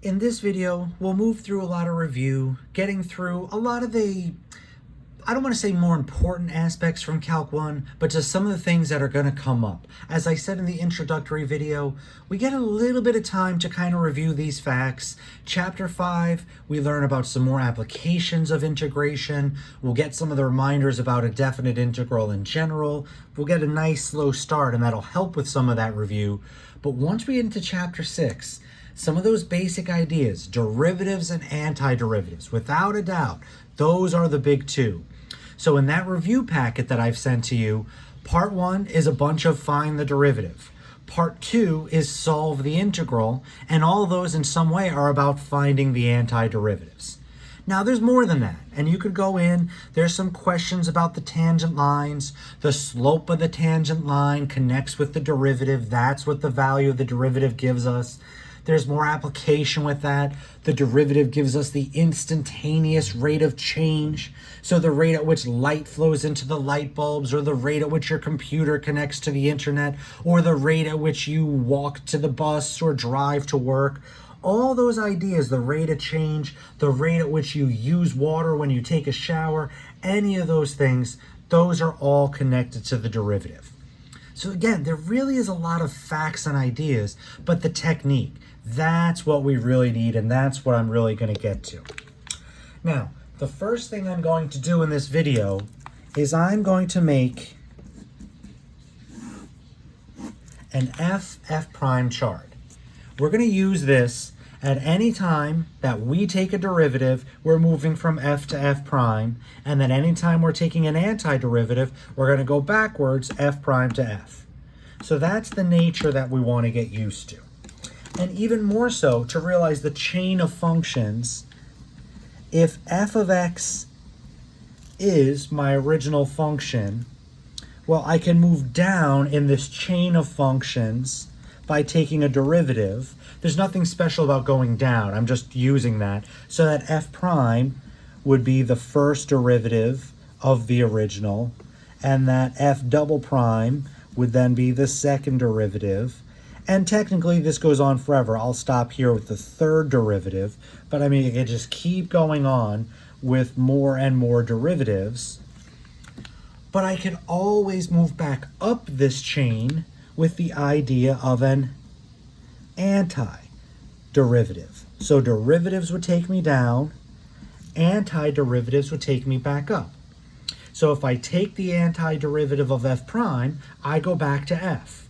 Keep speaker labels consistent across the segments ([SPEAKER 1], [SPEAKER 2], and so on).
[SPEAKER 1] In this video, we'll move through a lot of review, getting through a lot of the, I don't want to say more important aspects from Calc 1, but just some of the things that are going to come up. As I said in the introductory video, we get a little bit of time to kind of review these facts. Chapter 5, we learn about some more applications of integration. We'll get some of the reminders about a definite integral in general. We'll get a nice slow start, and that'll help with some of that review. But once we get into Chapter 6, some of those basic ideas, derivatives and antiderivatives, without a doubt, those are the big two. So in that review packet that I've sent to you, part 1 is a bunch of find the derivative. Part 2 is solve the integral, and all of those in some way are about finding the antiderivatives. Now there's more than that, and you could go in, there's some questions about the tangent lines, the slope of the tangent line connects with the derivative, that's what the value of the derivative gives us. There's more application with that. The derivative gives us the instantaneous rate of change. So the rate at which light flows into the light bulbs, or the rate at which your computer connects to the internet, or the rate at which you walk to the bus or drive to work. All those ideas, the rate of change, the rate at which you use water when you take a shower, any of those things, those are all connected to the derivative. So again, there really is a lot of facts and ideas, but the technique, that's what we really need, and that's what I'm really going to get to. Now, the first thing I'm going to do in this video is I'm going to make an f prime chart. We're going to use this at any time that we take a derivative, we're moving from f to f prime, and then anytime we're taking an antiderivative, we're going to go backwards f prime to f. So that's the nature that we want to get used to. And even more so, to realize the chain of functions, if f of x is my original function, well, I can move down in this chain of functions by taking a derivative. There's nothing special about going down. I'm just using that. So that f prime would be the first derivative of the original, and that f double prime would then be the second derivative. And technically this goes on forever. I'll stop here with the third derivative, but I mean, it can just keep going on with more and more derivatives. But I can always move back up this chain with the idea of an antiderivative. So derivatives would take me down, antiderivatives would take me back up. So if I take the antiderivative of f prime, I go back to f.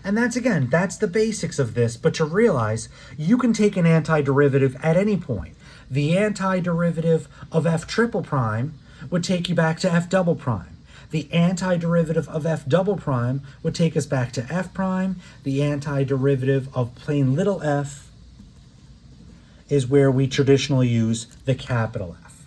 [SPEAKER 1] And that's the basics of this, but to realize you can take an antiderivative at any point. The antiderivative of f triple prime would take you back to f double prime. The antiderivative of f double prime would take us back to f prime. The antiderivative of plain little f is where we traditionally use the capital F.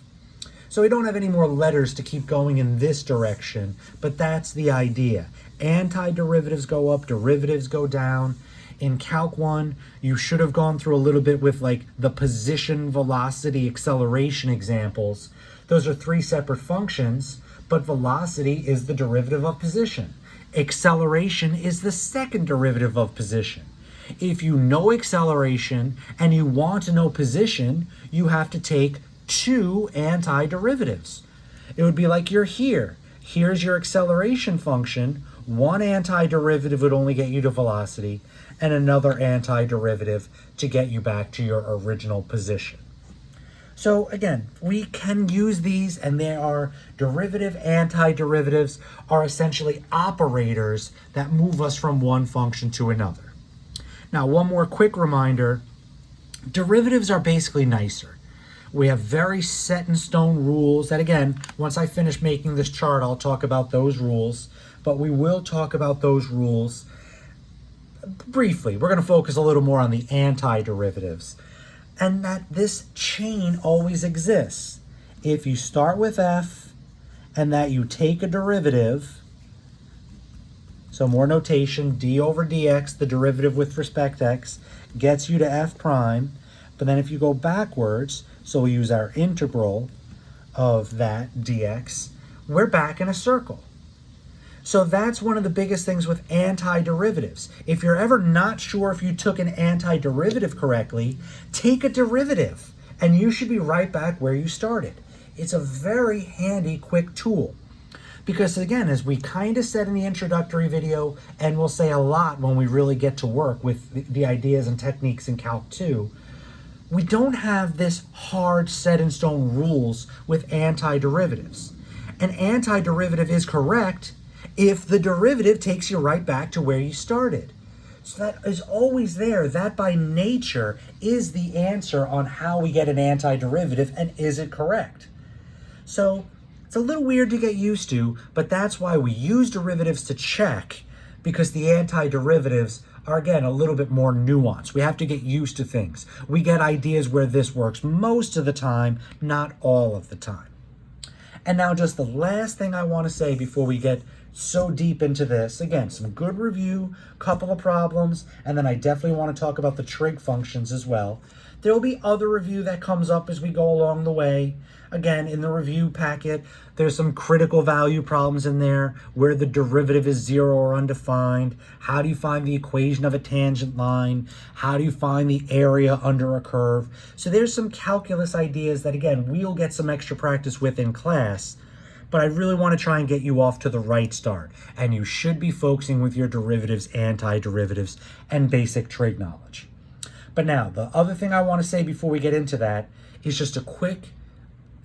[SPEAKER 1] So we don't have any more letters to keep going in this direction, but that's the idea. Antiderivatives go up, derivatives go down. In Calc 1, you should have gone through a little bit with like the position, velocity, acceleration examples. Those are 3 separate functions, but velocity is the derivative of position. Acceleration is the second derivative of position. If you know acceleration and you want to know position, you have to take 2 antiderivatives. It would be like you're here. Here's your acceleration function. One antiderivative would only get you to velocity, and another antiderivative to get you back to your original position. So again, we can use these, and they are derivative, antiderivatives are essentially operators that move us from one function to another. Now, one more quick reminder, derivatives are basically nicer. We have very set in stone rules that, again, once I finish making this chart, I'll talk about those rules, but we will talk about those rules briefly. We're going to focus a little more on the antiderivatives, and that this chain always exists. If you start with f and that you take a derivative, so more notation, d over dx, the derivative with respect to x, gets you to f prime, but then if you go backwards, so we'll use our integral of that dx, we're back in a circle. So that's one of the biggest things with antiderivatives. If you're ever not sure if you took an antiderivative correctly, take a derivative and you should be right back where you started. It's a very handy, quick tool. Because again, as we kind of said in the introductory video, and we'll say a lot when we really get to work with the ideas and techniques in Calc II, we don't have this hard set in stone rules with antiderivatives. An antiderivative is correct if the derivative takes you right back to where you started. So that is always there. That by nature is the answer on how we get an antiderivative and is it correct. So it's a little weird to get used to, but that's why we use derivatives to check, because the antiderivatives are, again, a little bit more nuanced. We have to get used to things. We get ideas where this works most of the time, not all of the time. And now just the last thing I want to say before we get so deep into this. Again, some good review, couple of problems, and then I definitely want to talk about the trig functions as well. There will be other review that comes up as we go along the way. Again, in the review packet, there's some critical value problems in there where the derivative is 0 or undefined. How do you find the equation of a tangent line? How do you find the area under a curve? So there's some calculus ideas that, again, we'll get some extra practice with in class. But I really want to try and get you off to the right start. And you should be focusing with your derivatives, antiderivatives, and basic trig knowledge. But now, the other thing I want to say before we get into that is just a quick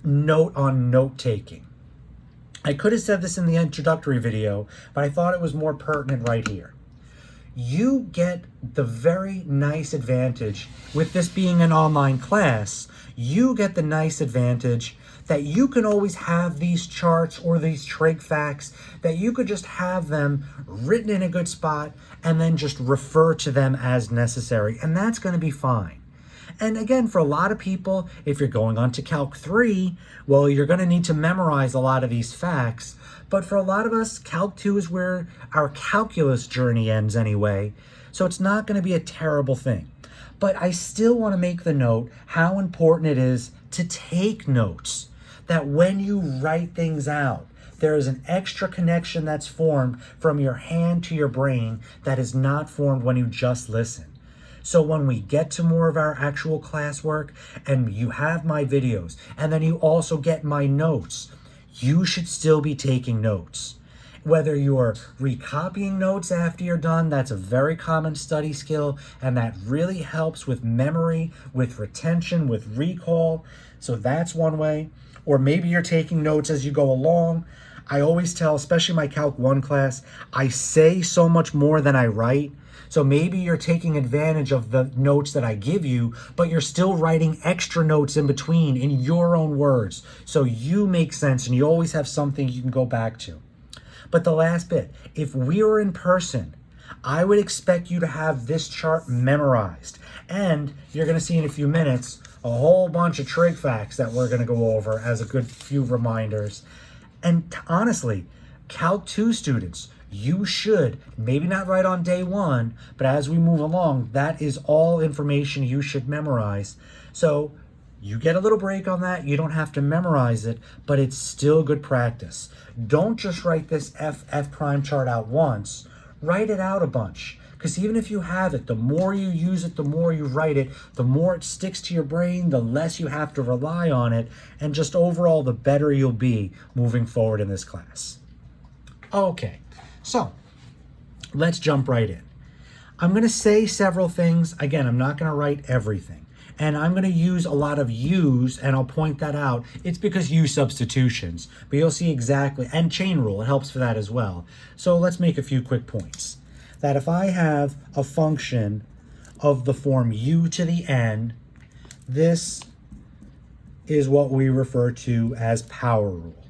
[SPEAKER 1] note on note-taking. I could have said this in the introductory video, but I thought it was more pertinent right here. You get the very nice advantage with this being an online class. You get the nice advantage that you can always have these charts or these trig facts, that you could just have them written in a good spot and then just refer to them as necessary. And that's going to be fine. And again, for a lot of people, if you're going on to Calc III, well, you're going to need to memorize a lot of these facts. But for a lot of us, Calc II is where our calculus journey ends anyway. So it's not going to be a terrible thing. But I still want to make the note how important it is to take notes. That when you write things out, there is an extra connection that's formed from your hand to your brain that is not formed when you just listen. So when we get to more of our actual classwork and you have my videos and then you also get my notes, you should still be taking notes. Whether you're recopying notes after you're done, that's a very common study skill, and that really helps with memory, with retention, with recall. So that's one way. Or maybe you're taking notes as you go along. I always tell, especially my Calc 1 class, I say so much more than I write. So maybe you're taking advantage of the notes that I give you, but you're still writing extra notes in between in your own words. So you make sense and you always have something you can go back to. But the last bit, if we were in person, I would expect you to have this chart memorized. And you're going to see in a few minutes a whole bunch of trig facts that we're going to go over as a good few reminders. And honestly, Calc II students, you should, maybe not right on day one, but as we move along, that is all information you should memorize. So you get a little break on that. You don't have to memorize it, but it's still good practice. Don't just write this F prime chart out once. Write it out a bunch. Because even if you have it, the more you use it, the more you write it, the more it sticks to your brain, the less you have to rely on it, and just overall, the better you'll be moving forward in this class. Okay, so let's jump right in. I'm going to say several things. Again, I'm not going to write everything. And I'm going to use a lot of U's, and I'll point that out. It's because U substitutions, but you'll see exactly, and chain rule, it helps for that as well. So let's make a few quick points. That if I have a function of the form u to the n, this is what we refer to as power rule.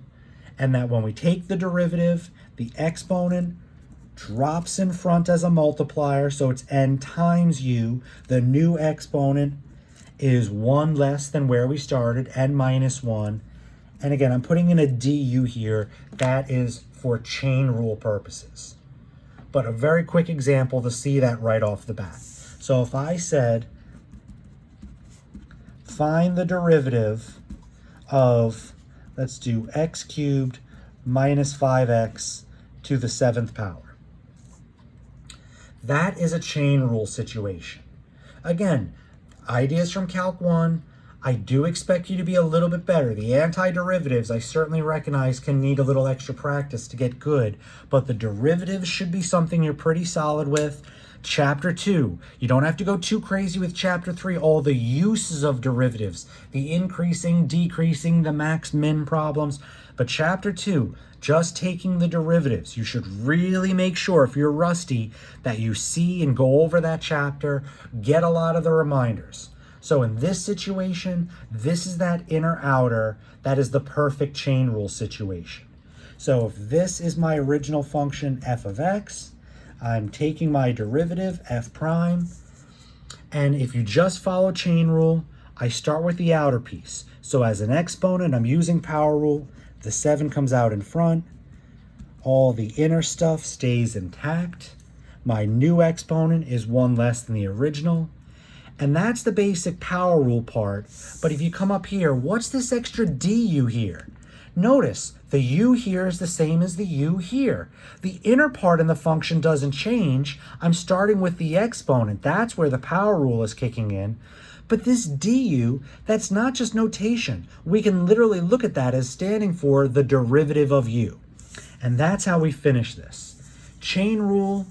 [SPEAKER 1] And that when we take the derivative, the exponent drops in front as a multiplier, so it's n times u. The new exponent is 1 less than where we started, n minus 1. And again, I'm putting in a du here. That is for chain rule purposes. But a very quick example to see that right off the bat. So if I said, find the derivative of, let's do x cubed minus 5x to the 7th power. That is a chain rule situation. Again, ideas from Calc 1. I do expect you to be a little bit better. The antiderivatives, I certainly recognize, can need a little extra practice to get good, but the derivatives should be something you're pretty solid with. Chapter 2, you don't have to go too crazy with Chapter 3, all the uses of derivatives, the increasing, decreasing, the max min problems. But Chapter 2, just taking the derivatives, you should really make sure, if you're rusty, that you see and go over that chapter, get a lot of the reminders. So in this situation, this is that inner outer, that is the perfect chain rule situation. So if this is my original function f of x, I'm taking my derivative f prime, and if you just follow chain rule, I start with the outer piece. So as an exponent, I'm using power rule, the 7 comes out in front, all the inner stuff stays intact, my new exponent is 1 less than the original, and that's the basic power rule part. But if you come up here, what's this extra du here? Notice the u here is the same as the u here. The inner part in the function doesn't change. I'm starting with the exponent. That's where the power rule is kicking in. But this du, that's not just notation. We can literally look at that as standing for the derivative of u. And that's how we finish this. Chain rule,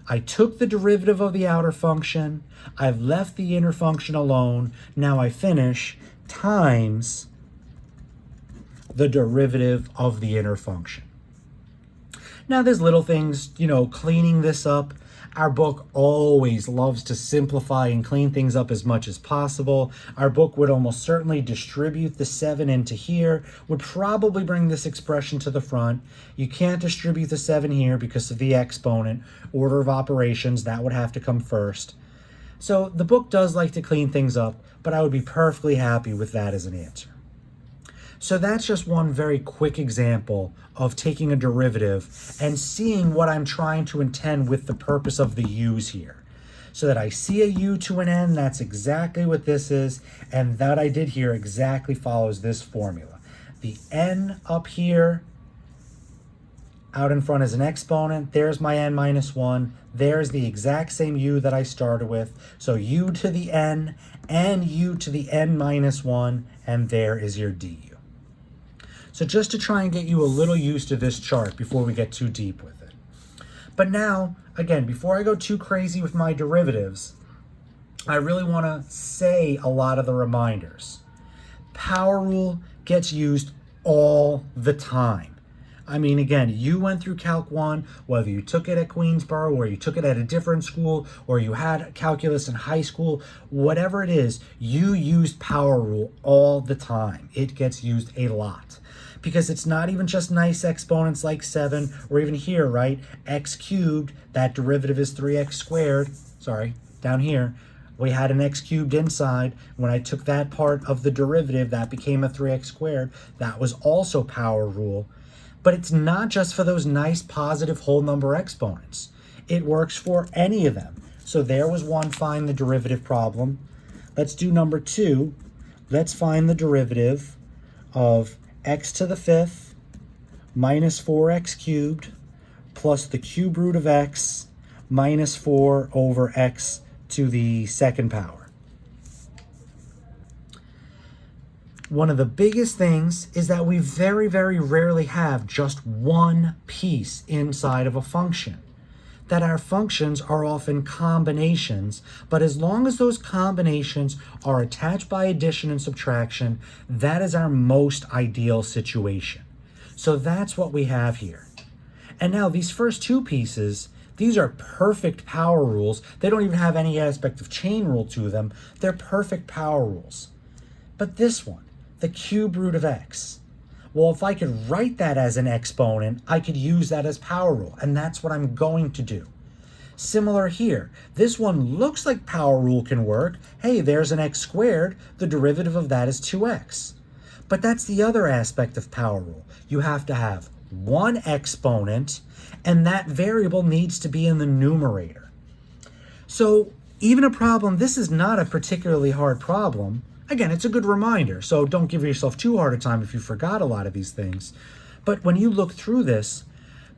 [SPEAKER 1] I took the derivative of the outer function, I've left the inner function alone, now I finish times the derivative of the inner function. Now there's little things, cleaning this up. Our book always loves to simplify and clean things up as much as possible. Our book would almost certainly distribute the 7 into here, would probably bring this expression to the front. You can't distribute the 7 here because of the exponent. Order of operations, that would have to come first. So the book does like to clean things up, but I would be perfectly happy with that as an answer. So that's just one very quick example of taking a derivative and seeing what I'm trying to intend with the purpose of the u's here. So that I see a u to an n, that's exactly what this is, and that I did here exactly follows this formula. The n up here, out in front is an exponent, there's my n minus 1, there's the exact same u that I started with, so u to the n and u to the n minus 1, and there is your du. So just to try and get you a little used to this chart before we get too deep with it. But now, again, before I go too crazy with my derivatives, I really want to say a lot of the reminders. Power rule gets used all the time. I mean, again, you went through Calc 1, whether you took it at Queensborough or you took it at a different school or you had calculus in high school, whatever it is, you used power rule all the time. It gets used a lot. Because it's not even just nice exponents like 7, or even here, right? X cubed, that derivative is 3x squared. Sorry, down here, we had an x cubed inside. When I took that part of the derivative, that became a 3x squared. That was also power rule. But it's not just for those nice positive whole number exponents. It works for any of them. So there was one, find the derivative problem. Let's do number 2. Let's find the derivative of x to the 5th minus 4x cubed plus the cube root of x minus 4 over x to the 2nd power. One of the biggest things is that we very, very rarely have just one piece inside of a function. That our functions are often combinations, but as long as those combinations are attached by addition and subtraction, that is our most ideal situation. So that's what we have here. And now these first 2 pieces, these are perfect power rules. They don't even have any aspect of chain rule to them. They're perfect power rules. But this one, the cube root of x, well, if I could write that as an exponent, I could use that as power rule, and that's what I'm going to do. Similar here. This one looks like power rule can work. Hey, there's an x squared. The derivative of that is 2x. But that's the other aspect of power rule. You have to have one exponent, and that variable needs to be in the numerator. So even a problem, this is not a particularly hard problem. Again, it's a good reminder, so don't give yourself too hard a time if you forgot a lot of these things. But when you look through this,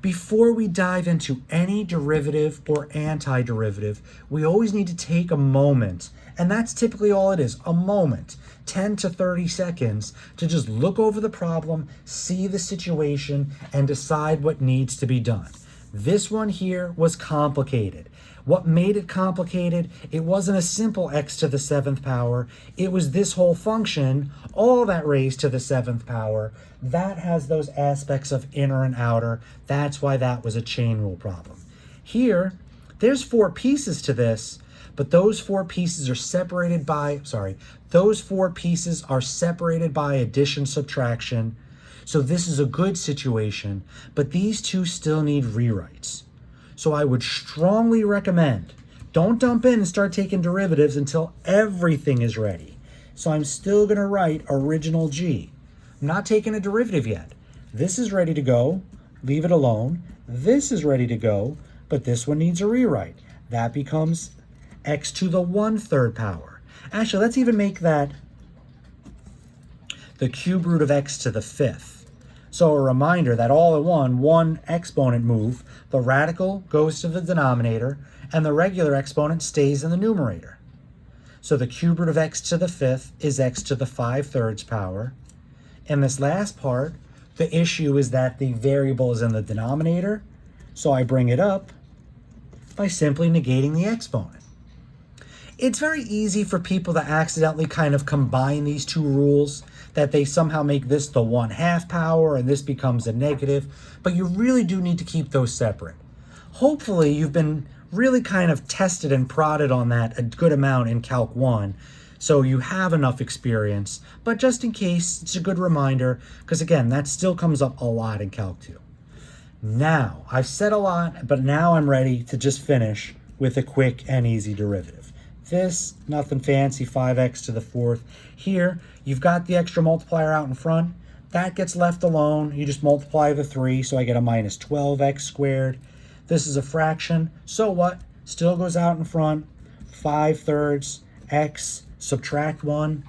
[SPEAKER 1] Before we dive into any derivative or antiderivative, we always need to take a moment, and that's typically all it is, a moment, 10 to 30 seconds, to just look over the problem, see the situation, and decide what needs to be done. This one here was complicated. What made it complicated? It wasn't a simple x to the 7th power. It was this whole function, all that raised to the 7th power. That has those aspects of inner and outer. That's why that was a chain rule problem. Here, there's 4 pieces to this, but those 4 pieces are separated by, those 4 pieces are separated by addition, subtraction. So this is a good situation, but these two still need rewrites. So I would strongly recommend, don't dump in and start taking derivatives until everything is ready. So I'm still going to write original G. I'm not taking a derivative yet. This is ready to go. Leave it alone. This is ready to go, but this one needs a rewrite. That becomes x to the 1/3 power. Actually, let's even make that the cube root of x to the 5th. So a reminder that all in one exponent move, the radical goes to the denominator and the regular exponent stays in the numerator. So the cube root of x to the 5th is x to the 5/3 power. In this last part, the issue is that the variable is in the denominator, so I bring it up by simply negating the exponent. It's very easy for people to accidentally kind of combine these two rules, that they somehow make this the 1/2 power and this becomes a negative, but you really do need to keep those separate. Hopefully you've been really kind of tested and prodded on that a good amount in Calc 1, so you have enough experience, but just in case, it's a good reminder, because again, that still comes up a lot in Calc 2. Now, I've said a lot, but now I'm ready to just finish with a quick and easy derivative. This, nothing fancy, 5x to the 4th. Here, you've got the extra multiplier out in front. That gets left alone. You just multiply the 3, so I get a minus 12x squared. This is a fraction, so what? Still goes out in front. 5/3 x, subtract 1.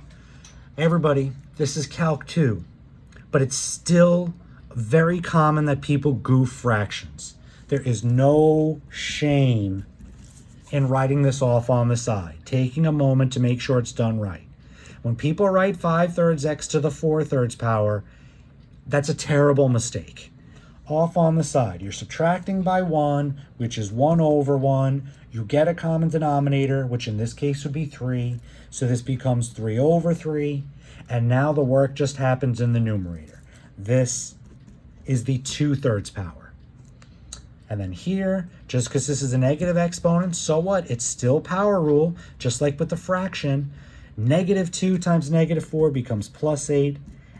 [SPEAKER 1] Everybody, this is Calc 2, but it's still very common that people goof fractions. There is no shame in writing this off on the side, taking a moment to make sure it's done right. When people write 5/3 x to the 4/3 power, that's a terrible mistake. Off on the side, you're subtracting by 1, which is 1/1. You get a common denominator, which in this case would be 3. So this becomes 3/3. And now the work just happens in the numerator. This is the 2/3 power. And then here, just because this is a negative exponent, so what? It's still power rule, just like with the fraction. -2 times -4 becomes +8,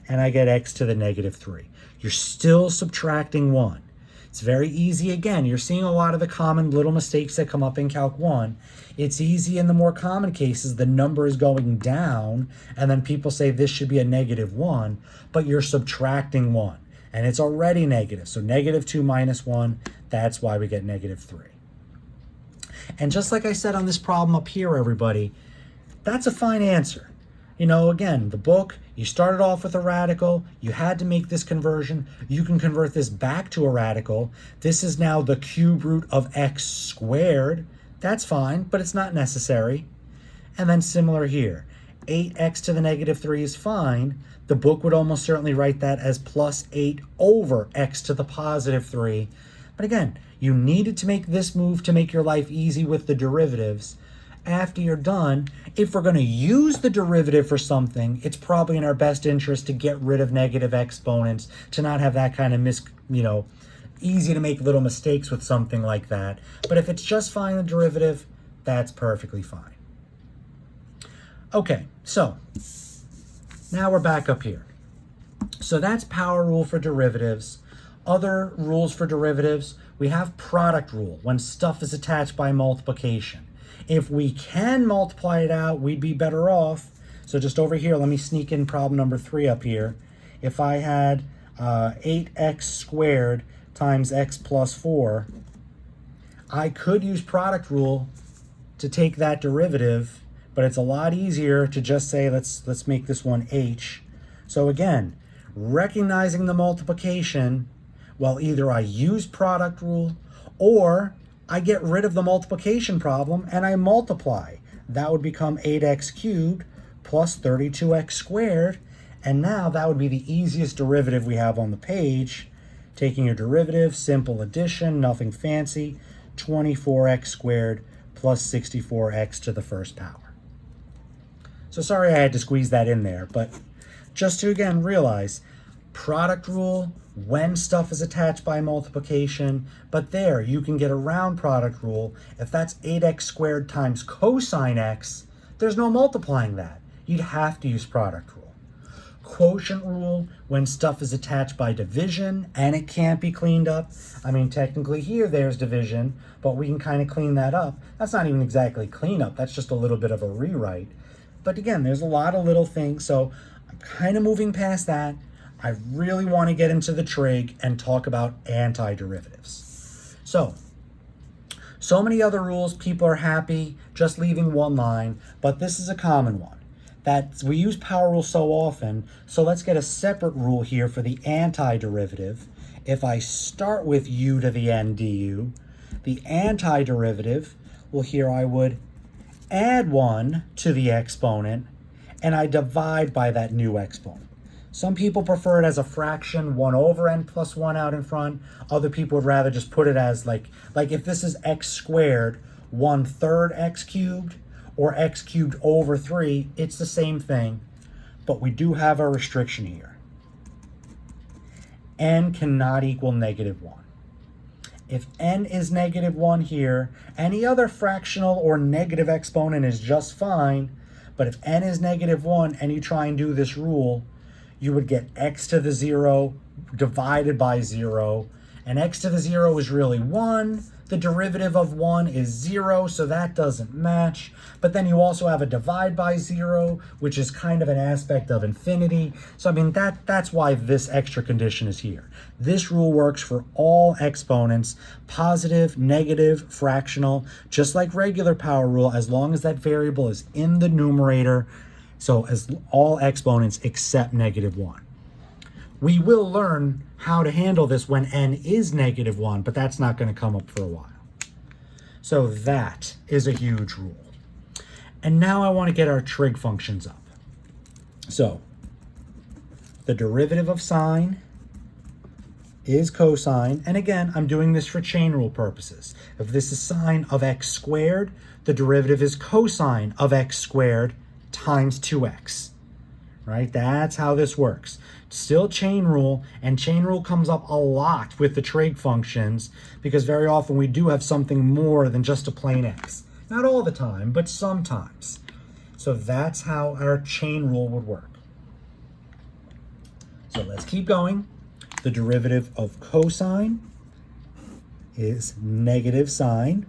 [SPEAKER 1] and I get x to the -3. You're still subtracting 1. It's very easy. Again, you're seeing a lot of the common little mistakes that come up in Calc 1. It's easy in the more common cases. The number is going down, and then people say this should be a -1, but you're subtracting 1. And it's already negative, so -2 minus 1, that's why we get -3. And just like I said on this problem up here, everybody, that's a fine answer. You know, again, the book, you started off with a radical, you had to make this conversion, you can convert this back to a radical. This is now the cube root of x squared. That's fine, but it's not necessary. And then similar here, 8x to the -3 is fine. The book would almost certainly write that as +8 over x to the +3. But again, you needed to make this move to make your life easy with the derivatives. After you're done, if we're going to use the derivative for something, it's probably in our best interest to get rid of negative exponents, to not have that kind of easy to make little mistakes with something like that. But if it's just finding the derivative, that's perfectly fine. Okay, so now we're back up here. So that's power rule for derivatives. Other rules for derivatives, we have product rule, when stuff is attached by multiplication. If we can multiply it out, we'd be better off. So just over here, let me sneak in problem number 3 up here. If I had 8x squared times x plus 4, I could use product rule to take that derivative, but it's a lot easier to just say, let's make this one h. So again, recognizing the multiplication, Well, either I use product rule or I get rid of the multiplication problem and I multiply. That would become 8x cubed plus 32x squared. And now that would be the easiest derivative we have on the page. Taking your derivative, simple addition, nothing fancy, 24x squared plus 64x to the first power. So sorry I had to squeeze that in there, but just to again realize, product rule when stuff is attached by multiplication, but there you can get around product rule. If that's 8x squared times cosine x, there's no multiplying that. You'd have to use product rule. Quotient rule when stuff is attached by division and it can't be cleaned up. I mean, technically here there's division, but we can kind of clean that up. That's not even exactly cleanup, that's just a little bit of a rewrite. But again, there's a lot of little things, so I'm kind of moving past that. I really want to get into the trig and talk about antiderivatives. So many other rules, people are happy just leaving one line, but this is a common one. That we use power rule so often, so let's get a separate rule here for the antiderivative. If I start with u to the n du, the antiderivative, well here I would add 1 to the exponent, and I divide by that new exponent. Some people prefer it as a fraction, 1 over n plus 1 out in front. Other people would rather just put it as like if this is x squared, 1/3 x cubed, or x cubed over 3, it's the same thing, but we do have a restriction here. N cannot equal -1. If n is -1 here, any other fractional or negative exponent is just fine, but if n is -1 and you try and do this rule, you would get x to the 0 divided by 0, and x to the 0 is really 1. The derivative of 1 is 0, so that doesn't match. But then you also have a divide by 0, which is kind of an aspect of infinity. So I mean, that's why this extra condition is here. This rule works for all exponents, positive, negative, fractional, just like regular power rule, as long as that variable is in the numerator. So as all exponents except -1. We will learn how to handle this when n is -1, but that's not going to come up for a while. So that is a huge rule. And now I want to get our trig functions up. So the derivative of sine is cosine. And again, I'm doing this for chain rule purposes. If this is sine of x squared, the derivative is cosine of x squared times 2x. Right? That's how this works. Still chain rule, and chain rule comes up a lot with the trig functions because very often we do have something more than just a plain x. Not all the time, but sometimes. So that's how our chain rule would work. So let's keep going. The derivative of cosine is negative sine.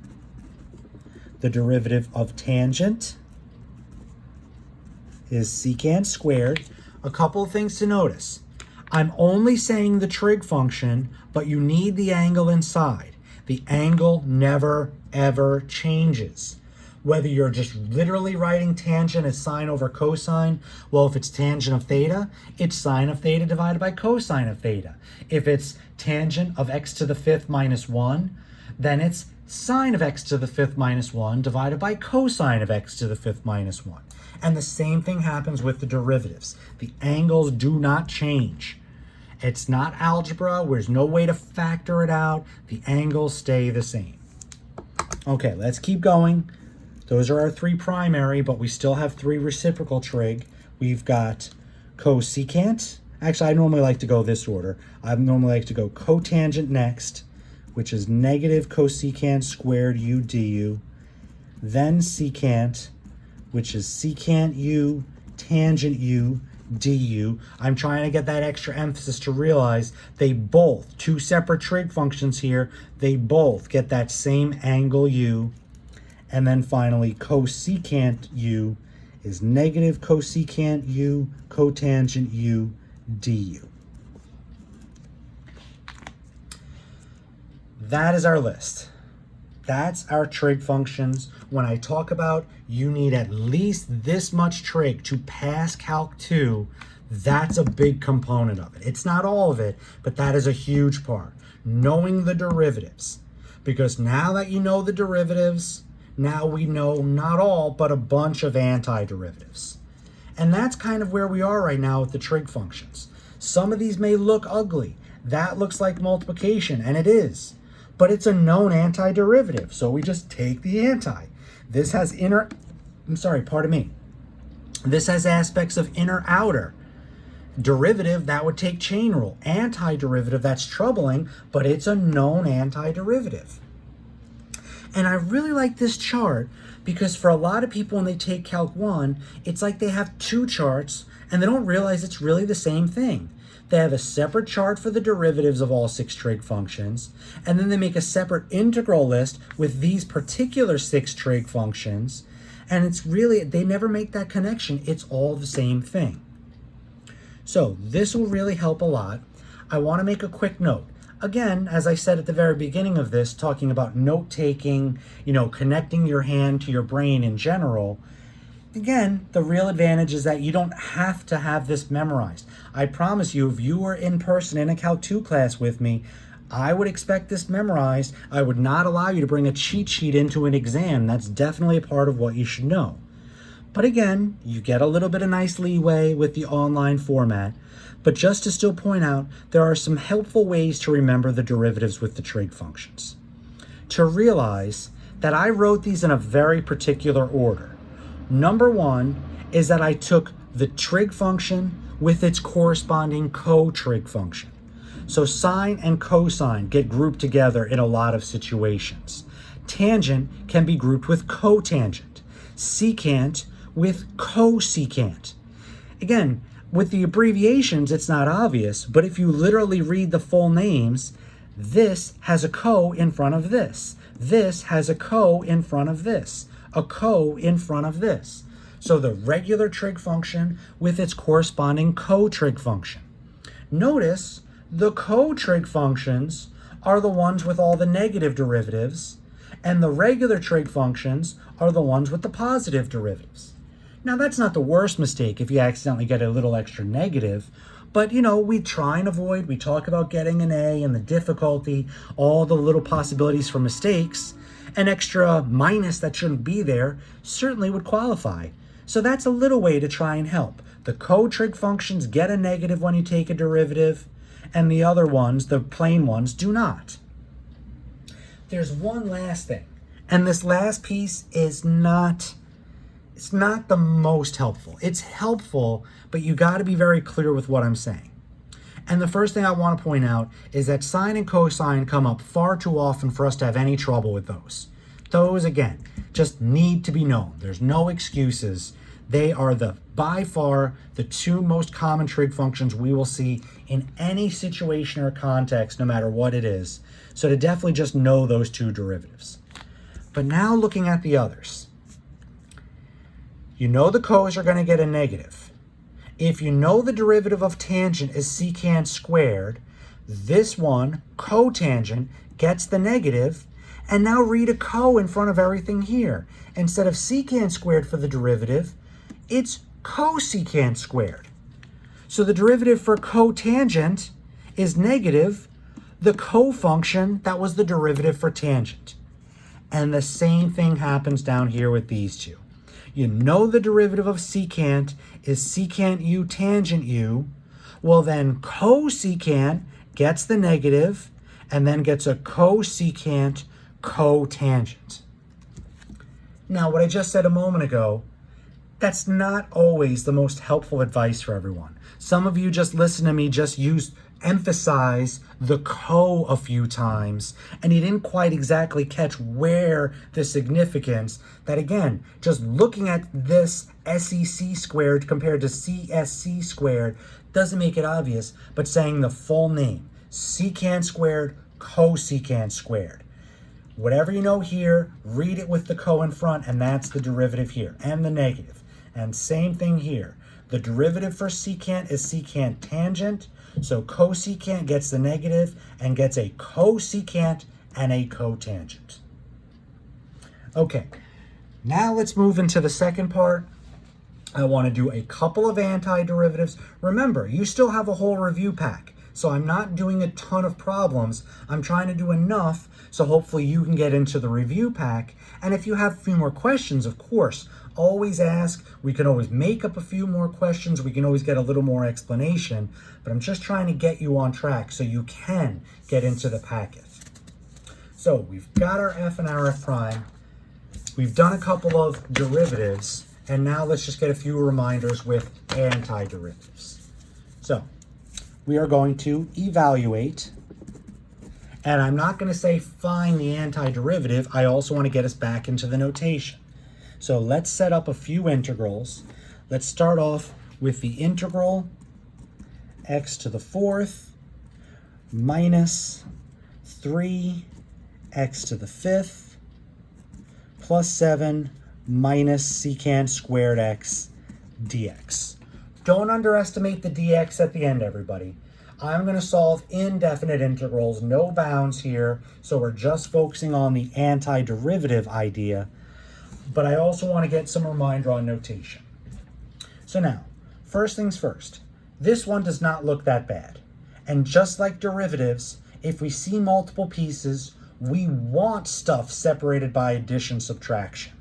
[SPEAKER 1] The derivative of tangent is secant squared. A couple of things to notice. I'm only saying the trig function, but you need the angle inside. The angle never, ever changes. Whether you're just literally writing tangent as sine over cosine, well, if it's tangent of theta, it's sine of theta divided by cosine of theta. If it's tangent of x to the 5th minus 1, then it's sine of x to the 5th minus 1 divided by cosine of x to the 5th minus 1. And the same thing happens with the derivatives. The angles do not change. It's not algebra. There's no way to factor it out. The angles stay the same. Okay, let's keep going. Those are our 3 primary, but we still have 3 reciprocal trig. We've got cosecant. Actually, I normally like to go this order. I normally like to go cotangent next, which is negative cosecant squared u du, then secant, which is secant u tangent u du. I'm trying to get that extra emphasis to realize they both, 2 separate trig functions here, they both get that same angle u. And then finally, cosecant u is negative cosecant u cotangent u du. That is our list. That's our trig functions. When I talk about you need at least this much trig to pass Calc II, that's a big component of it. It's not all of it, but that is a huge part. knowing the derivatives. Because now that you know the derivatives, now we know not all, but a bunch of antiderivatives. And that's kind of where we are right now with the trig functions. Some of these may look ugly. That looks like multiplication, and it is. But it's a known antiderivative, so we just take the anti. This has This has aspects of inner-outer. Derivative, that would take chain rule. Antiderivative, that's troubling, but it's a known antiderivative. And I really like this chart because for a lot of people when they take Calc 1, it's like they have two charts and they don't realize it's really the same thing. They have a separate chart for the derivatives of all 6 trig functions, and then they make a separate integral list with these particular 6 trig functions, and it's really, they never make that connection. It's all the same thing. So this will really help a lot. I want to make a quick note. Again, as I said at the very beginning of this, talking about note-taking, connecting your hand to your brain in general, again, the real advantage is that you don't have to have this memorized. I promise you, if you were in person in a Calc 2 class with me, I would expect this memorized. I would not allow you to bring a cheat sheet into an exam. That's definitely a part of what you should know. But again, you get a little bit of nice leeway with the online format. But just to still point out, there are some helpful ways to remember the derivatives with the trig functions. To realize that I wrote these in a very particular order. Number 1 is that I took the trig function with its corresponding co-trig function. So sine and cosine get grouped together in a lot of situations. Tangent can be grouped with cotangent. Secant with cosecant. Again, with the abbreviations, it's not obvious, but if you literally read the full names, this has a co in front of this. This has a co in front of this. A co in front of this. So the regular trig function with its corresponding co-trig function. Notice the co-trig functions are the ones with all the negative derivatives, and the regular trig functions are the ones with the positive derivatives. Now, that's not the worst mistake if you accidentally get a little extra negative, but we try and avoid, we talk about getting an A and the difficulty, all the little possibilities for mistakes. An extra minus that shouldn't be there certainly would qualify. So that's a little way to try and help. The co-trig functions get a negative when you take a derivative, and the other ones, the plain ones, do not. There's one last thing, and this last piece is not the most helpful. It's helpful, but you got to be very clear with what I'm saying. And the first thing I want to point out is that sine and cosine come up far too often for us to have any trouble with those. Those, again, just need to be known. There's no excuses. They are by far the 2 most common trig functions we will see in any situation or context, no matter what it is. So to definitely just know those 2 derivatives. But now looking at the others. You know the co's are going to get a negative. If you know the derivative of tangent is secant squared, this one, cotangent, gets the negative, and now read a co in front of everything here. Instead of secant squared for the derivative, it's cosecant squared. So the derivative for cotangent is negative, the co-function that was the derivative for tangent. And the same thing happens down here with these 2. You know the derivative of secant is secant u tangent u. Well, then cosecant gets the negative and then gets a cosecant cotangent. Now, what I just said a moment ago, that's not always the most helpful advice for everyone. Some of you just listen to me, emphasize the co a few times, and you didn't quite exactly catch where the significance, that again, just looking at this SEC squared compared to CSC squared doesn't make it obvious, but saying the full name, secant squared, cosecant squared. Whatever you know here, read it with the co in front, and that's the derivative here, and the negative. And same thing here. The derivative for secant is secant tangent, so cosecant gets the negative and gets a cosecant and a cotangent. Okay, now let's move into the second part. I want to do a couple of antiderivatives. Remember, you still have a whole review pack. So I'm not doing a ton of problems. I'm trying to do enough so hopefully you can get into the review pack. And if you have a few more questions, of course, always ask. We can always make up a few more questions. We can always get a little more explanation. But I'm just trying to get you on track so you can get into the packet. So we've got our f and our f prime. We've done a couple of derivatives. And now let's just get a few reminders with antiderivatives. So we are going to evaluate, and I'm not going to say find the antiderivative. I also want to get us back into the notation. So let's set up a few integrals. Let's start off with the integral x to the fourth minus 3x to the fifth plus 7 minus secant squared x dx. Don't underestimate the dx at the end, everybody. I'm going to solve indefinite integrals, no bounds here, so we're just focusing on the antiderivative idea, but I also want to get some reminder on notation. So now, first things first, this one does not look that bad. And just like derivatives, if we see multiple pieces, we want stuff separated by addition, subtraction.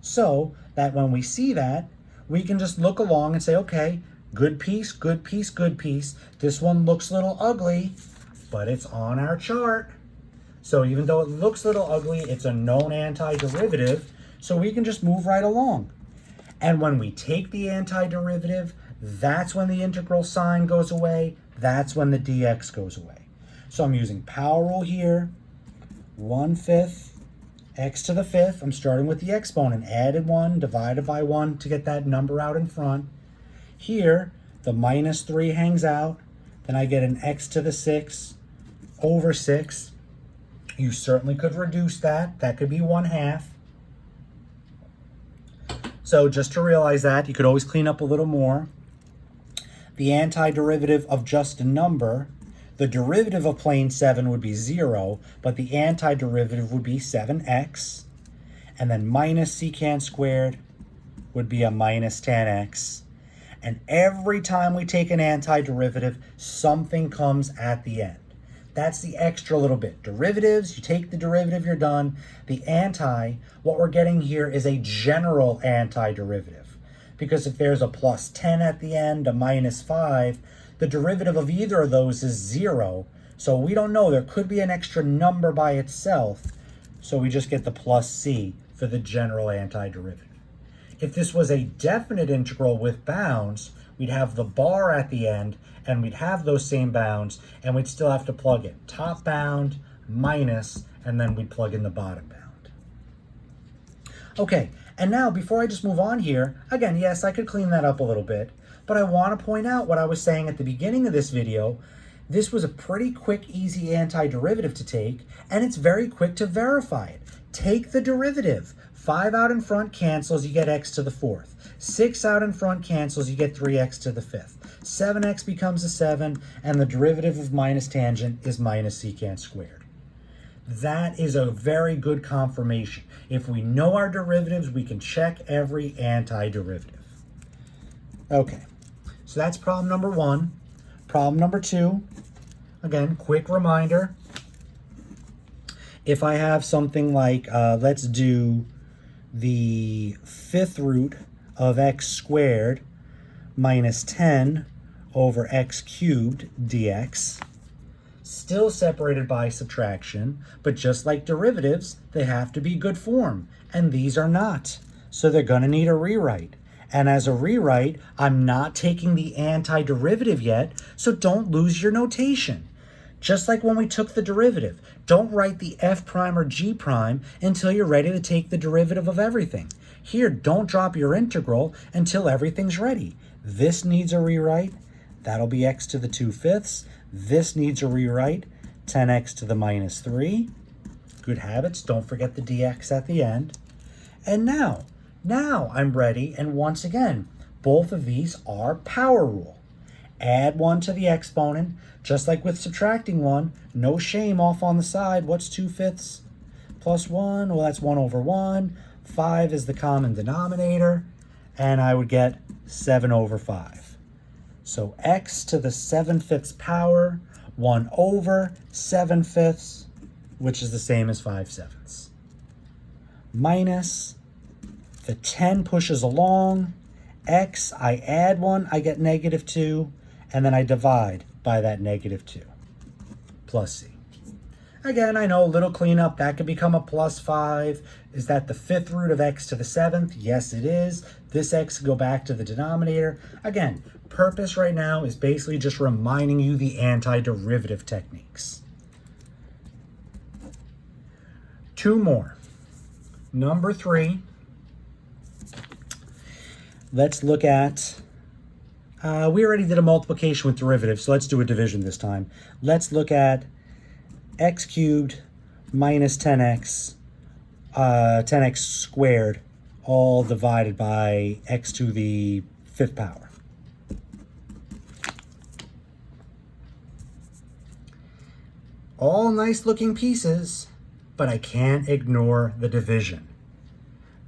[SPEAKER 1] So that when we see that, we can just look along and say, okay, good piece, good piece, good piece. This one looks a little ugly, but it's on our chart. So even though it looks a little ugly, it's a known antiderivative, so we can just move right along. And when we take the antiderivative, that's when the integral sign goes away. That's when the dx goes away. So I'm using power rule here, 1/5 x to the fifth. I'm starting with the exponent, added 1, divided by 1 to get that number out in front. Here, the minus 3 hangs out. Then I get an x to the 6 over 6. You certainly could reduce that. That could be 1/2. So just to realize that, you could always clean up a little more. The antiderivative of just a number, the derivative of plane 7 would be 0, but the antiderivative would be 7x. And then minus secant squared would be a minus tan x. And every time we take an antiderivative, something comes at the end. That's the extra little bit. Derivatives, you take the derivative, you're done. The anti, what we're getting here is a general antiderivative. Because if there's a plus 10 at the end, a minus 5, the derivative of either of those is 0. So we don't know. There could be an extra number by itself. So we just get the plus c for the general antiderivative. If this was a definite integral with bounds, we'd have the bar at the end, and we'd have those same bounds, and we'd still have to plug in top bound, minus, and then we'd plug in the bottom bound. Okay, and now before I just move on here, again, yes, I could clean that up a little bit, but I want to point out what I was saying at the beginning of this video. This was a pretty quick, easy antiderivative to take, and it's very quick to verify it. Take the derivative. 5 out in front cancels, you get x to the fourth. 6 out in front cancels, you get 3x to the fifth. 7x becomes a 7, and the derivative of minus tangent is minus secant squared. That is a very good confirmation. If we know our derivatives, we can check every antiderivative. Okay, so that's problem number 1. Problem number 2, again, quick reminder. If I have something like, let's do the 5th root of x squared minus 10 over x cubed dx, still separated by subtraction, but just like derivatives, they have to be good form, and these are not. So they're going to need a rewrite. And as a rewrite, I'm not taking the antiderivative yet, so don't lose your notation. Just like when we took the derivative, don't write the f prime or g prime until you're ready to take the derivative of everything. Here, don't drop your integral until everything's ready. This needs a rewrite. That'll be x to the 2/5. This needs a rewrite, 10x to the minus 3. Good habits, don't forget the dx at the end. And now I'm ready, and once again, both of these are power rule. Add 1 to the exponent, just like with subtracting 1, no shame off on the side. What's 2/5 plus 1? Well, that's 1 over 1. 5 is the common denominator, and I would get 7 over 5. So x to the 7/5 power, 1 over 7/5, which is the same as 5/7. Minus the 10 pushes along, x, I add 1, I get -2, and then I divide by that -2, plus c. Again, I know a little cleanup, that could become a plus 5. Is that the 5th root of x to the 7th? Yes, it is. This x can go back to the denominator. Again, purpose right now is basically just reminding you the antiderivative techniques. 2 more. Number 3. Let's look at, we already did a multiplication with derivatives, so let's do a division this time. Let's look at x cubed minus 10x, 10x squared, all divided by x to the 5th power. All nice looking pieces, but I can't ignore the division.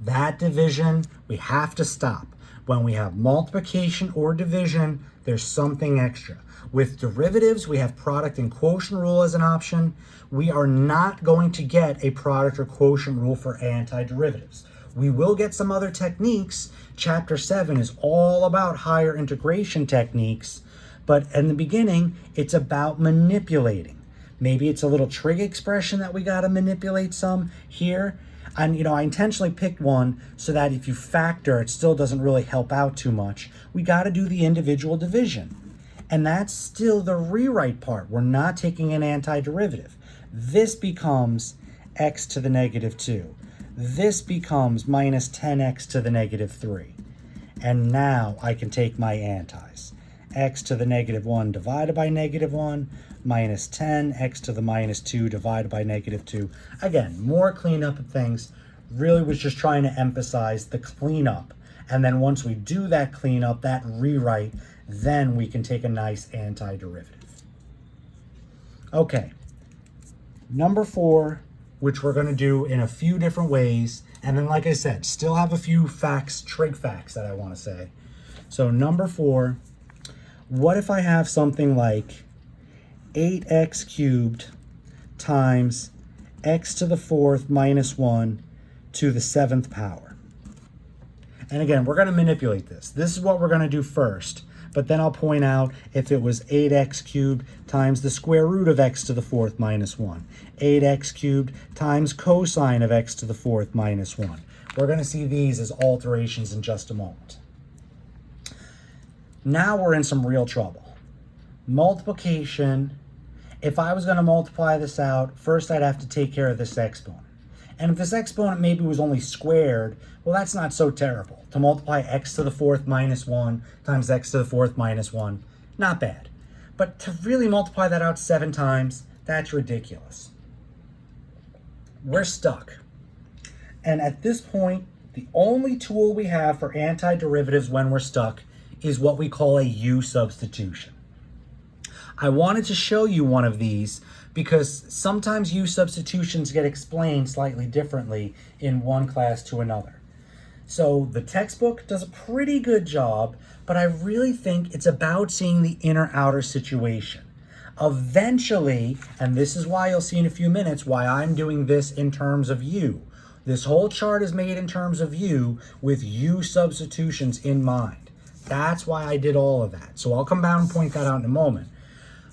[SPEAKER 1] That division, we have to stop. When we have multiplication or division, there's something extra. With derivatives, we have product and quotient rule as an option. We are not going to get a product or quotient rule for antiderivatives. We will get some other techniques. Chapter 7 is all about higher integration techniques, but in the beginning, it's about manipulating. Maybe it's a little trig expression that we got to manipulate some here. And, I intentionally picked one so that if you factor, it still doesn't really help out too much. We got to do the individual division. And that's still the rewrite part. We're not taking an antiderivative. This becomes x to the -2. This becomes minus 10x to the -3. And now I can take my antis. X to the -1 divided by -1 minus 10, x to the -2 divided by -2. Again, more cleanup of things. Really was just trying to emphasize the cleanup. And then once we do that cleanup, that rewrite, then we can take a nice antiderivative. Okay, number 4, which we're going to do in a few different ways. And then, like I said, still have a few facts, trig facts that I want to say. So number 4, what if I have something like 8x cubed times x to the 4th minus 1 to the 7th power? And again, we're going to manipulate this. This is what we're going to do first. But then I'll point out if it was 8x cubed times the square root of x to the 4th minus 1. 8x cubed times cosine of x to the 4th minus 1. We're going to see these as alterations in just a moment. Now we're in some real trouble. Multiplication. If I was going to multiply this out, first I'd have to take care of this exponent. And if this exponent maybe was only squared, well, that's not so terrible. To multiply x to the 4th minus 1 times x to the 4th minus 1, not bad. But to really multiply that out 7 times, that's ridiculous. We're stuck. And at this point, the only tool we have for antiderivatives when we're stuck is what we call a U substitution. I wanted to show you one of these because sometimes U substitutions get explained slightly differently in one class to another. So the textbook does a pretty good job, but I really think it's about seeing the inner-outer situation. Eventually, and this is why you'll see in a few minutes why I'm doing this in terms of U. This whole chart is made in terms of U with U substitutions in mind. That's why I did all of that. So I'll come back and point that out in a moment.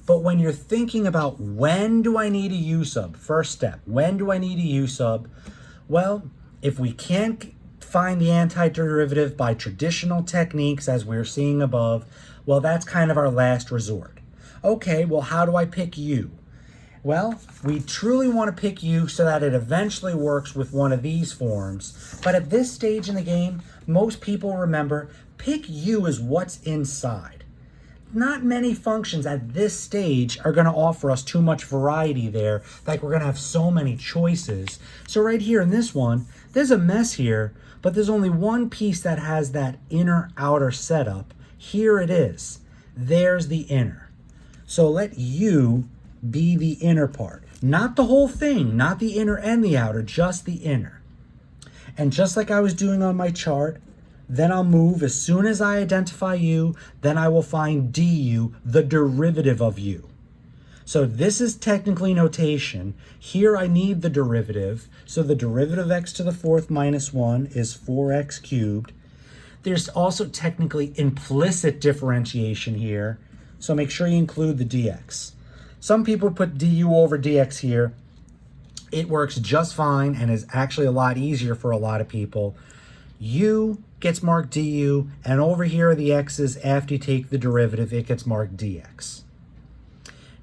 [SPEAKER 1] But when you're thinking about when do I need a U sub, first step, when do I need a U sub? Well, if we can't find the antiderivative by traditional techniques as we're seeing above, well, that's kind of our last resort. Okay, well, how do I pick U? Well, we truly want to pick U so that it eventually works with one of these forms. But at this stage in the game, most people remember pick U as what's inside. Not many functions at this stage are going to offer us too much variety there, like we're going to have so many choices. So right here in this one, there's a mess here, but there's only one piece that has that inner-outer setup. Here it is. There's the inner. So let U be the inner part. Not the whole thing, not the inner and the outer, just the inner. And just like I was doing on my chart, then I'll move as soon as I identify u, then I will find du, the derivative of u. So this is technically notation. Here I need the derivative. So the derivative of x to the fourth minus 1 is 4x cubed. There's also technically implicit differentiation here. So make sure you include the dx. Some people put du over dx here. It works just fine and is actually a lot easier for a lot of people. U gets marked du, and over here are the x's. After you take the derivative, it gets marked dx.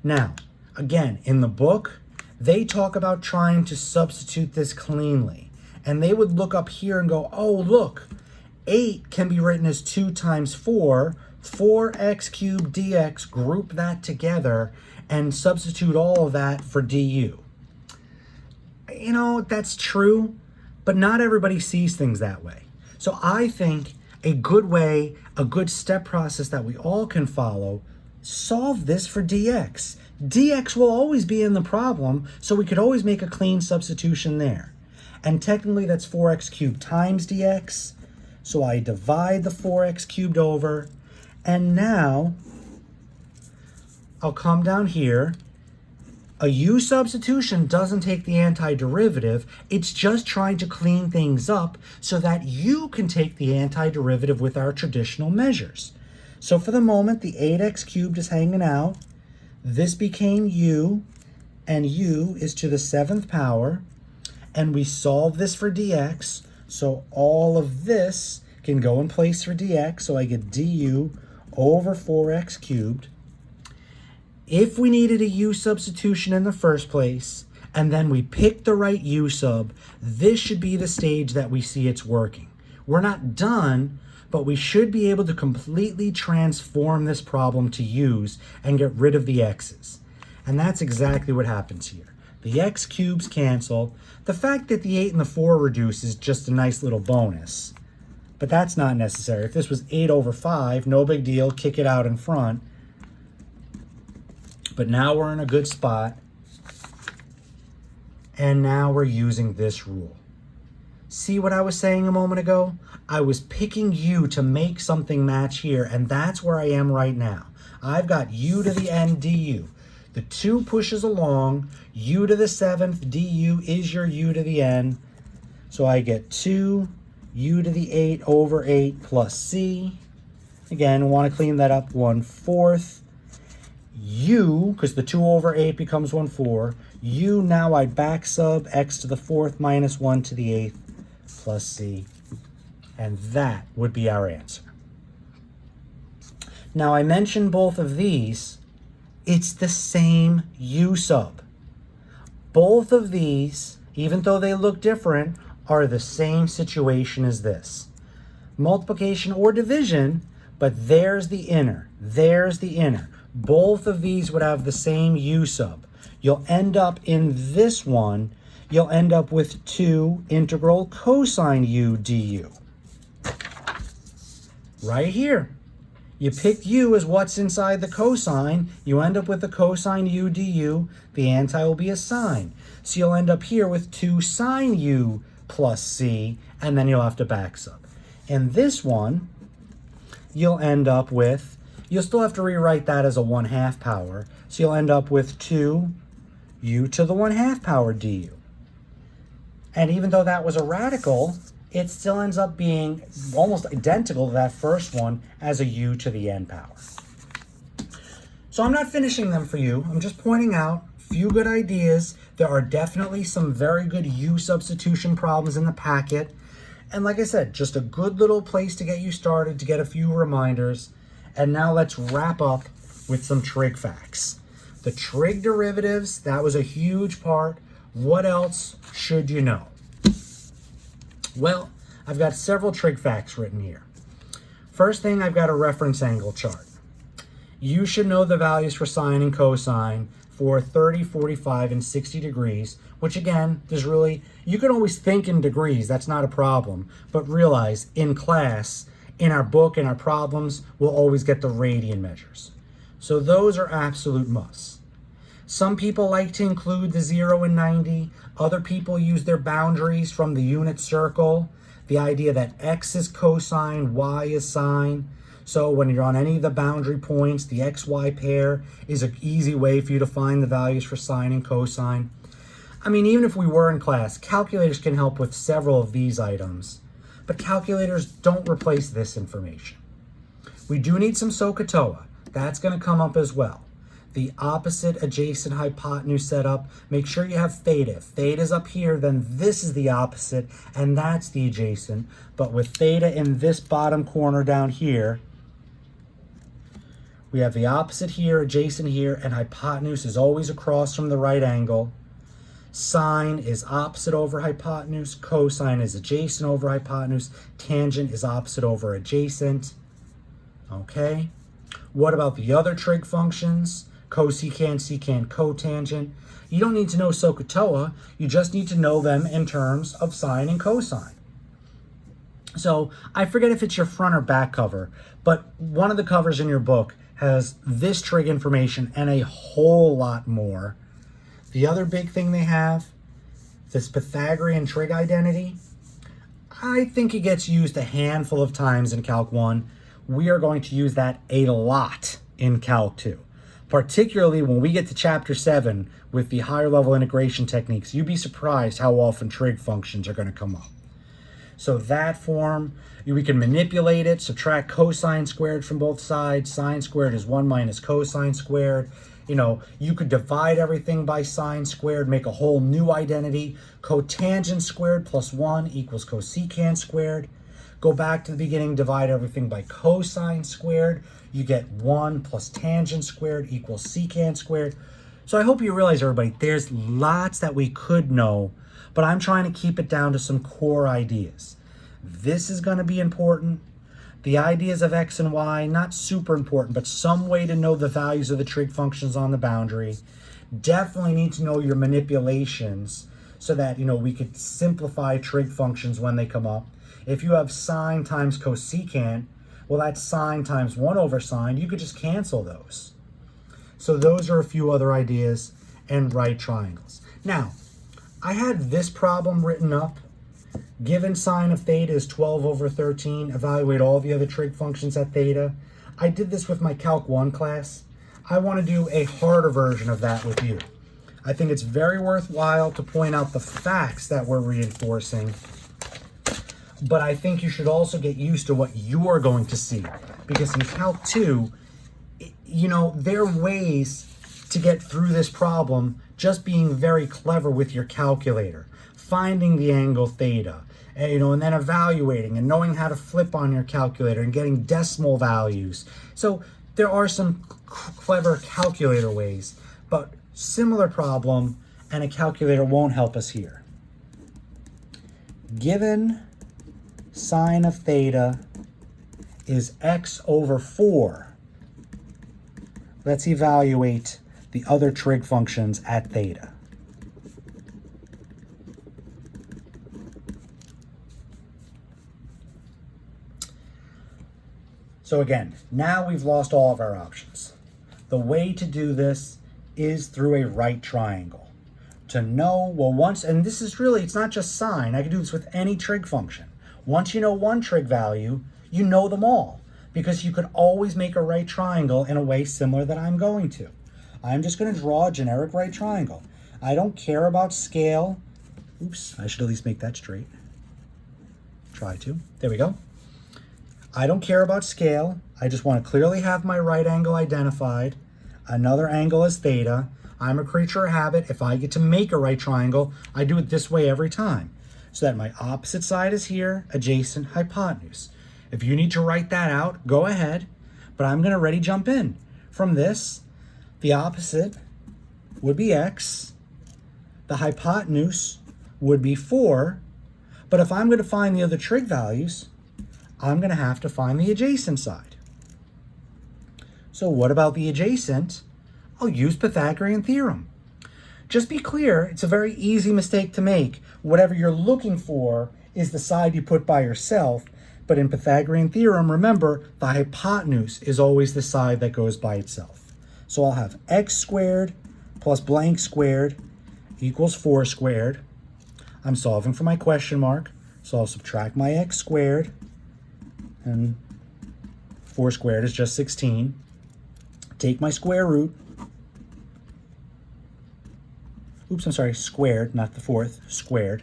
[SPEAKER 1] Now, again, in the book, they talk about trying to substitute this cleanly. And they would look up here and go, oh, look, 8 can be written as 2 times 4, 4x cubed dx, group that together, and substitute all of that for du. You know, that's true, but not everybody sees things that way. So I think a good way, a good step process that we all can follow, solve this for dx. Dx will always be in the problem, so we could always make a clean substitution there. And technically that's 4x cubed times dx. So I divide the 4x cubed over, and now I'll come down here. A u substitution doesn't take the antiderivative. It's just trying to clean things up so that you can take the antiderivative with our traditional measures. So for the moment, the 8x cubed is hanging out. This became u, and u is to the 7th power. And we solve this for dx. So all of this can go in place for dx. So I get du over 4x cubed. If we needed a u substitution in the first place, and then we picked the right u sub, this should be the stage that we see it's working. We're not done, but we should be able to completely transform this problem to u's and get rid of the x's. And that's exactly what happens here. The x cubes cancel. The fact that the 8 and the 4 reduce is just a nice little bonus, but that's not necessary. If this was 8 over 5, no big deal, kick it out in front. But now we're in a good spot, and now we're using this rule. See what I was saying a moment ago? I was picking u to make something match here, and that's where I am right now. I've got u to the n du. The 2 pushes along, u to the 7th du is your u to the n. So I get 2 u to the 8 over 8 plus c. Again, I want to clean that up, 1/4. U, because the 2 over 8 becomes 1/4. U, now I back sub x to the 4th minus 1 to the 8th plus c. And that would be our answer. Now I mentioned both of these. It's the same u sub. Both of these, even though they look different, are the same situation as this. Multiplication or division, but there's the inner. There's the inner. Both of these would have the same u sub. You'll end up in this one, you'll end up with 2 integral cosine u du. Right here. You picked u as what's inside the cosine. You end up with the cosine u du. The anti will be a sine. So you'll end up here with 2 sine u plus c, and then you'll have to back sub. In this one, you'll end up with, you'll still have to rewrite that as a 1/2 power. So you'll end up with 2 u to the 1/2 power du. And even though that was a radical, it still ends up being almost identical to that first one as a u to the n power. So I'm not finishing them for you. I'm just pointing out a few good ideas. There are definitely some very good u substitution problems in the packet. And like I said, just a good little place to get you started, to get a few reminders. And now let's wrap up with some trig facts. The trig derivatives, that was a huge part. What else should you know? Well, I've got several trig facts written here. First thing, I've got a reference angle chart. You should know the values for sine and cosine for 30, 45, and 60 degrees, which again, there's really, you can always think in degrees, that's not a problem, but realize in class, in our book, in our problems, we'll always get the radian measures. So those are absolute musts. Some people like to include the 0 and 90. Other people use their boundaries from the unit circle. the idea that x is cosine, y is sine. So when you're on any of the boundary points, the xy pair is an easy way for you to find the values for sine and cosine. I mean, even if we were in class, calculators can help with several of these items, but calculators don't replace this information. We do need some SOHCAHTOA. That's going to come up as well. The opposite adjacent hypotenuse setup, make sure you have theta. If theta's up here, then this is the opposite, and that's the adjacent. But with theta in this bottom corner down here, we have the opposite here, adjacent here, and hypotenuse is always across from the right angle. Sine is opposite over hypotenuse, cosine is adjacent over hypotenuse, tangent is opposite over adjacent. Okay? What about the other trig functions? Cosecant, secant, cotangent. You don't need to know SOHCAHTOA, you just need to know them in terms of sine and cosine. So I forget if it's your front or back cover, but one of the covers in your book has this trig information and a whole lot more. The other big thing they have, this Pythagorean trig identity, I think it gets used a handful of times in Calc 1. We are going to use that a lot in Calc 2. Particularly when we get to Chapter 7 with the higher level integration techniques, you'd be surprised how often trig functions are going to come up. So that form, we can manipulate it, subtract cosine squared from both sides. Sine squared is 1 minus cosine squared. You know, you could divide everything by sine squared, make a whole new identity. Cotangent squared plus 1 equals cosecant squared. Go back to the beginning, divide everything by cosine squared. You get 1 plus tangent squared equals secant squared. So I hope you realize, everybody, there's lots that we could know, but I'm trying to keep it down to some core ideas. This is going to be important. The ideas of x and y, not super important, but some way to know the values of the trig functions on the boundary. Definitely need to know your manipulations so that, you know, we could simplify trig functions when they come up. If you have sine times cosecant, well, that's sine times 1 over sine. You could just cancel those. So those are a few other ideas, and right triangles. Now, I had this problem written up. Given sine of theta is 12 over 13, evaluate all the other trig functions at theta. I did this with my Calc 1 class. I want to do a harder version of that with you. I think it's very worthwhile to point out the facts that we're reinforcing, but I think you should also get used to what you are going to see. Because in Calc 2, you know, there are ways to get through this problem just being very clever with your calculator. Finding the angle theta, you know, and then evaluating and knowing how to flip on your calculator and getting decimal values. So there are some clever calculator ways, but similar problem and a calculator won't help us here. Given sine of theta is x over 4, let's evaluate the other trig functions at theta. So again, now we've lost all of our options. The way to do this is through a right triangle. To know, well, once, and this is really, it's not just sine. I can do this with any trig function. Once you know one trig value, you know them all, because you could always make a right triangle in a way similar that I'm going to. I'm just going to draw a generic right triangle. I don't care about scale. Oops, I should at least make that straight. Try to. There we go. I don't care about scale. I just want to clearly have my right angle identified. Another angle is theta. I'm a creature of habit. If I get to make a right triangle, I do it this way every time. So that my opposite side is here, adjacent, hypotenuse. If you need to write that out, go ahead. But I'm going to ready jump in. From this, the opposite would be x. The hypotenuse would be 4. But if I'm going to find the other trig values, I'm going to have to find the adjacent side. So what about the adjacent? I'll use Pythagorean theorem. Just be clear, it's a very easy mistake to make. Whatever you're looking for is the side you put by yourself, but in Pythagorean theorem, remember, the hypotenuse is always the side that goes by itself. So I'll have x squared plus blank squared equals 4 squared. I'm solving for my question mark, So I'll subtract my x squared, and 4 squared is just 16. Take my square root. Oops, I'm sorry, squared, not the fourth, squared.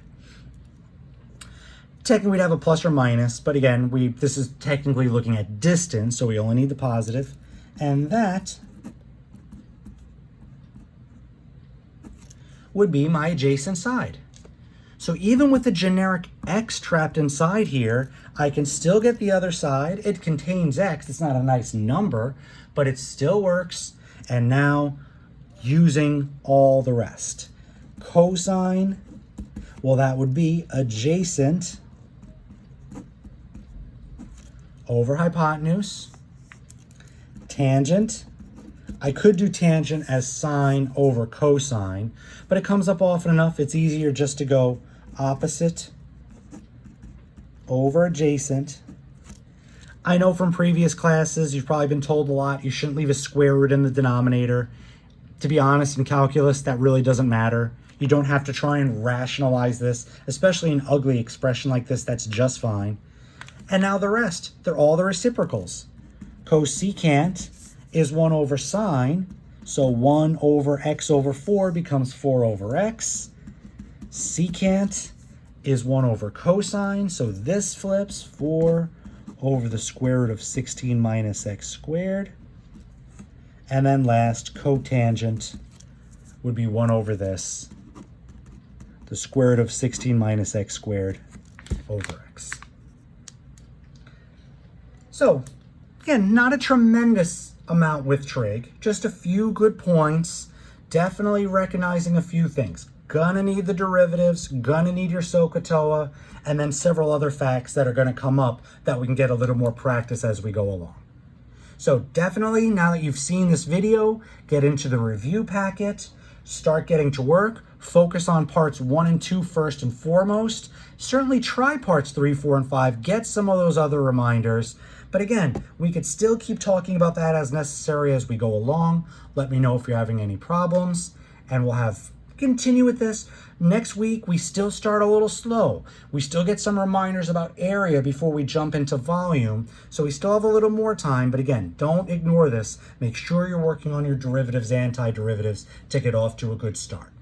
[SPEAKER 1] Technically, we'd have a plus or minus, but again, this is technically looking at distance, so we only need the positive. And that would be my adjacent side. So even with the generic x trapped inside here, I can still get the other side. It contains x. It's not a nice number, but it still works. And now using all the rest. Cosine, well, that would be adjacent over hypotenuse. Tangent, I could do tangent as sine over cosine, but it comes up often enough, it's easier just to go opposite over adjacent. I know from previous classes, you've probably been told a lot, you shouldn't leave a square root in the denominator. To be honest, in calculus, that really doesn't matter. You don't have to try and rationalize this, especially an ugly expression like this, that's just fine. And now the rest, they're all the reciprocals. Cosecant is 1 over sine, so 1 over x over 4 becomes 4 over x. Secant is 1 over cosine, so this flips 4 over the square root of 16 minus x squared. And then last, cotangent would be 1 over this, the square root of 16 minus x squared over x. So, again, not a tremendous amount with trig, just a few good points, definitely recognizing a few things. Gonna need the derivatives, gonna need your SOHCAHTOA, and then several other facts that are gonna come up that we can get a little more practice as we go along. So definitely, now that you've seen this video, get into the review packet, start getting to work, focus on parts 1 and 2 first and foremost. Certainly try parts 3, 4, and 5, get some of those other reminders. But again, we could still keep talking about that as necessary as we go along. Let me know if you're having any problems, and we'll continue with this. Next week, we still start a little slow. We still get some reminders about area before we jump into volume, so we still have a little more time. But again, don't ignore this. Make sure you're working on your derivatives, antiderivatives to get off to a good start.